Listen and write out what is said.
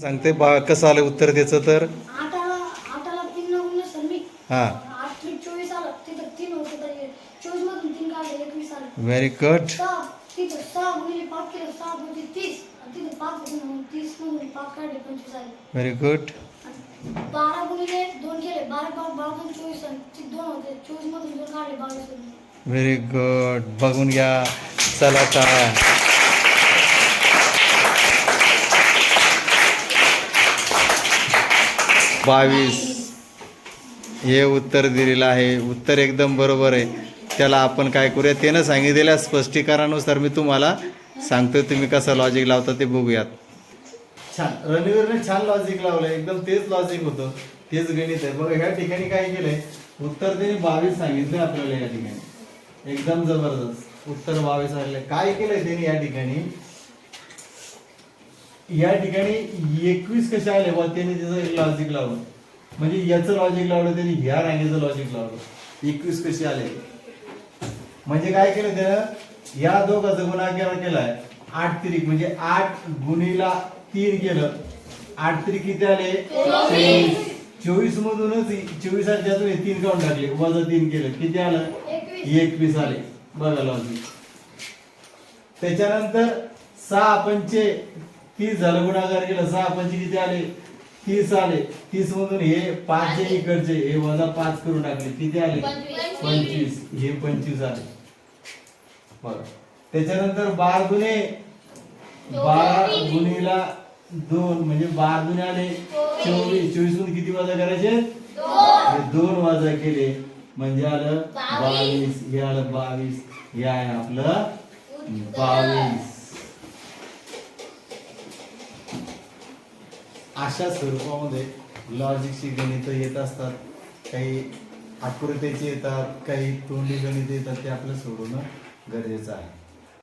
सांगते कसं आलं उत्तर त्याचं तर आठाला 3 लागून सर मी हा 8 + 24 आलं तिथं 3 होते तर 24 मधून 3 काढले 21 आलं. Very good. 6 तिथं 6 गुणिले 5 केलं 6 म्हणजे 30 आणि तिथं 5 होते म्हणून 30 मधून 5 काढले 25 आले. Very good. 12 गुणिले 2 केले 12 24 आणि 2 होते 24 मधून 2 काढले 22 आले. Very good. बघून घ्या. चला काय 22 हे उत्तर दिलेलं आहे. उत्तर एकदम बरोबर आहे. त्याला आपण काय करूया, त्यानं सांगितलेल्या स्पष्टीकरणानुसार मी तुम्हाला सांगतो, तुम्ही कसं लॉजिक लावता ते बघूयात. छान, रणवीरने छान लॉजिक लावलं. एकदम तेच लॉजिक होतं, तेच गणित आहे. बघा ह्या ठिकाणी काय केलंय, उत्तर त्याने 22 सांगितलं आपल्याला. या ठिकाणी एकदम जबरदस्त उत्तर 22 आले. काय केलंय त्याने या ठिकाणी, 21 कसे आले व त्याने त्याचं लॉजिक लावलं. म्हणजे याचं लॉजिक लावलं त्याने, ह्या रांगेचं लॉजिक लावलं. 21 कसे आले म्हणजे काय केलं त्यानं, या दोघांचा गुणाकार केलाय. 8 त्रिक म्हणजे 8 गुणिला 3 केलं. 8 त्रिक किती आले 24. 24 मधूनच 24 त्यातून 3 काढून टाकले, वजा 3 केलं, किती आलं 21 आले. बघा लॉजिक. त्याच्यानंतर 6 पंचे 30 झालं, गुणाकार केलं. 6 पंचे किती आले 30 आले. 30 मधून हे 5 जे इकडचे हे वजा 5 करून टाकले, किती आले 25. हे 25 आले. बघा त्याच्यानंतर 12 गुणे 12 गुणिला 2 म्हणजे 12 गुणे आले 24. 24 मधून किती वजा करायचे 2 वजा केले म्हणजे आलं 22. हे आलं 22. हे आहे आपलं 22. अशा स्वरूपामध्ये लॉजिकची गणित येत असतात. काही आकृतीचे येतात, काही तोंडी गणित येतात, ते आपलं सोडवणं गरजेचं आहे.